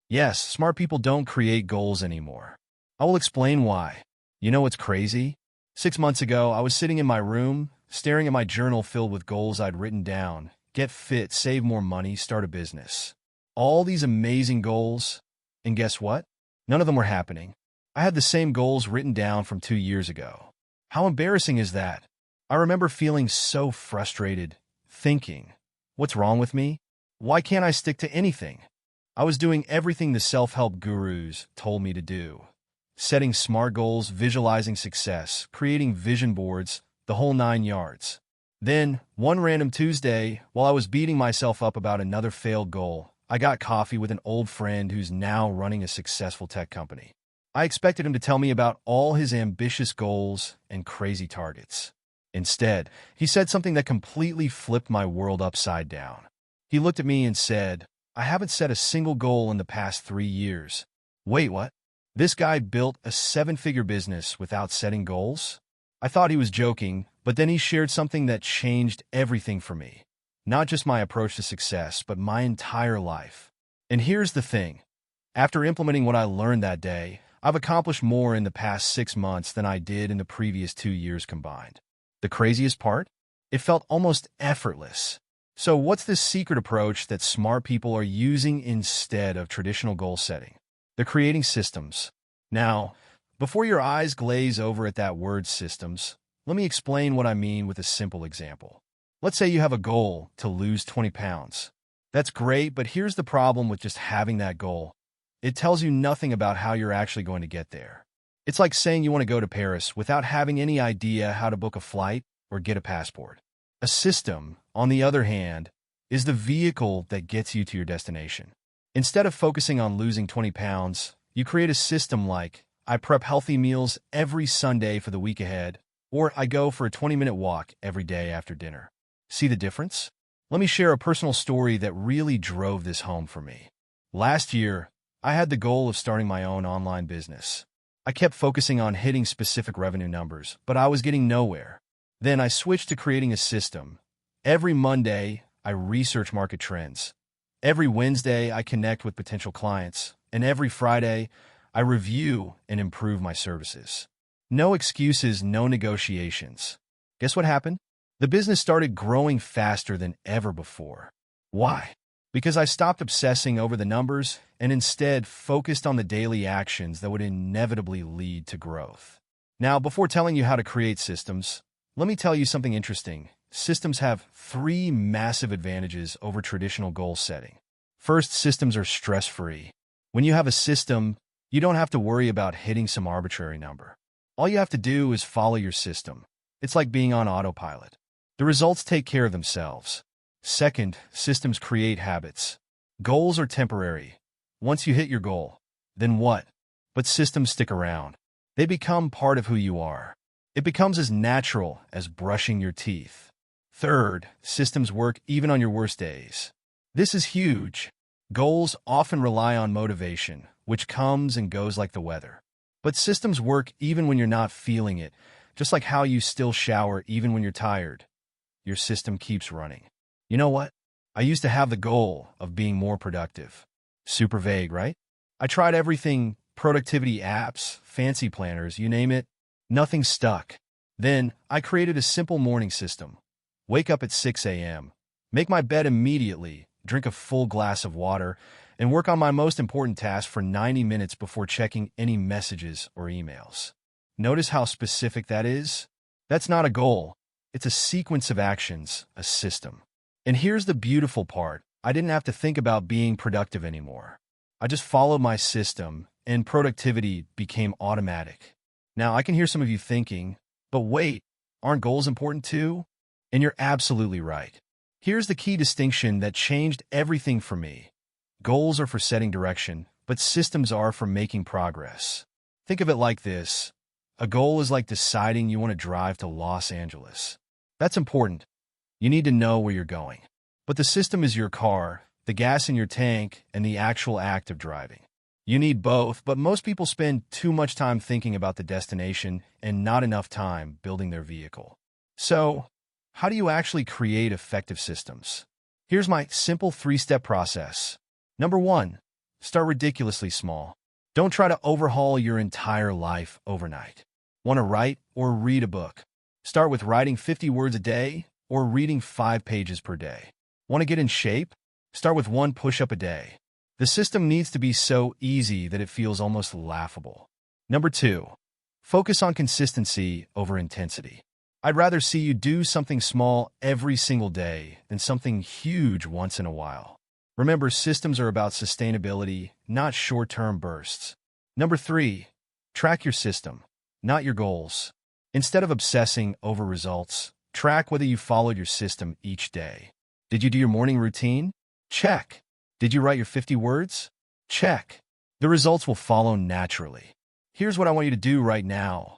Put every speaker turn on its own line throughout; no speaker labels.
Yes, smart people don't create goals anymore. I will explain why. You know what's crazy? 6 months ago, I was sitting in my room, staring at my journal filled with goals I'd written down. Get fit, save more money, start a business. All these amazing goals. And guess what? None of them were happening. I had the same goals written down from 2 years ago. How embarrassing is that? I remember feeling so frustrated, thinking, what's wrong with me? Why can't I stick to anything? I was doing everything the self-help gurus told me to do. Setting smart goals, visualizing success, creating vision boards, the whole 9 yards. Then, one random Tuesday, while I was beating myself up about another failed goal, I got coffee with an old friend who's now running a successful tech company. I expected him to tell me about all his ambitious goals and crazy targets. Instead, he said something that completely flipped my world upside down. He looked at me and said, I haven't set a single goal in the past 3 years. Wait, what? This guy built a 7-figure business without setting goals? I thought he was joking, but then he shared something that changed everything for me. Not just my approach to success, but my entire life. And here's the thing. After implementing what I learned that day, I've accomplished more in the past 6 months than I did in the previous 2 years combined. The craziest part? It felt almost effortless. So what's this secret approach that smart people are using instead of traditional goal setting? They're creating systems. Now, before your eyes glaze over at that word systems, let me explain what I mean with a simple example. Let's say you have a goal to lose 20 pounds. That's great, but here's the problem with just having that goal. It tells you nothing about how you're actually going to get there. It's like saying you want to go to Paris without having any idea how to book a flight or get a passport. A system, on the other hand, is the vehicle that gets you to your destination. Instead of focusing on losing 20 pounds, you create a system like, I prep healthy meals every Sunday for the week ahead, or I go for a 20-minute walk every day after dinner. See the difference? Let me share a personal story that really drove this home for me. Last year, I had the goal of starting my own online business. I kept focusing on hitting specific revenue numbers, but I was getting nowhere. Then I switched to creating a system. Every Monday, I research market trends. Every Wednesday, I connect with potential clients. And every Friday, I review and improve my services. No excuses, no negotiations. Guess what happened? The business started growing faster than ever before. Why? Because I stopped obsessing over the numbers and instead focused on the daily actions that would inevitably lead to growth. Now, before telling you how to create systems, let me tell you something interesting. Systems have 3 massive advantages over traditional goal setting. First, systems are stress-free. When you have a system, you don't have to worry about hitting some arbitrary number. All you have to do is follow your system. It's like being on autopilot. The results take care of themselves. Second, systems create habits. Goals are temporary. Once you hit your goal, then what? But systems stick around. They become part of who you are. It becomes as natural as brushing your teeth. Third, systems work even on your worst days. This is huge. Goals often rely on motivation, which comes and goes like the weather. But systems work even when you're not feeling it, just like how you still shower even when you're tired. Your system keeps running. You know what? I used to have the goal of being more productive. Super vague, right? I tried everything, productivity apps, fancy planners, you name it. Nothing stuck. Then, I created a simple morning system. Wake up at 6 a.m., make my bed immediately, drink a full glass of water, and work on my most important task for 90 minutes before checking any messages or emails. Notice how specific that is? That's not a goal. It's a sequence of actions, a system. And here's the beautiful part. I didn't have to think about being productive anymore. I just followed my system, and productivity became automatic. Now, I can hear some of you thinking, but wait, aren't goals important too? And you're absolutely right. Here's the key distinction that changed everything for me. Goals are for setting direction, but systems are for making progress. Think of it like this. A goal is like deciding you want to drive to Los Angeles. That's important. You need to know where you're going. But the system is your car, the gas in your tank, and the actual act of driving. You need both, but most people spend too much time thinking about the destination and not enough time building their vehicle. So, how do you actually create effective systems? Here's my simple 3-step process. Number 1, Start ridiculously small. Don't try to overhaul your entire life overnight. Want to write or read a book? Start with writing 50 words a day or reading 5 pages per day. Want to get in shape? Start with 1 push-up a day. The system needs to be so easy that it feels almost laughable. Number 2, focus on consistency over intensity. I'd rather see you do something small every single day than something huge once in a while. Remember, systems are about sustainability, not short-term bursts. Number 3, track your system, not your goals. Instead of obsessing over results, track whether you followed your system each day. Did you do your morning routine? Check. Did you write your 50 words? Check. The results will follow naturally. Here's what I want you to do right now.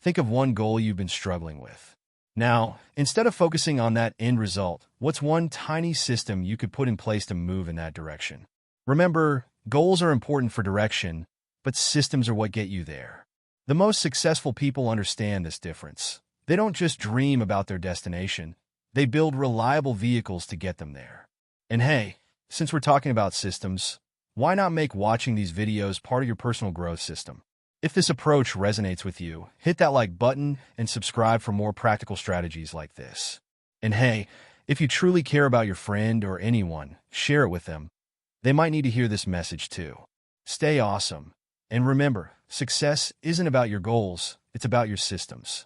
Think of one goal you've been struggling with. Now, instead of focusing on that end result, what's one tiny system you could put in place to move in that direction? Remember, goals are important for direction, but systems are what get you there. The most successful people understand this difference. They don't just dream about their destination, they build reliable vehicles to get them there. And hey, since we're talking about systems, why not make watching these videos part of your personal growth system? If this approach resonates with you, hit that like button and subscribe for more practical strategies like this. And hey, if you truly care about your friend or anyone, share it with them. They might need to hear this message too. Stay awesome. And remember, success isn't about your goals, it's about your systems.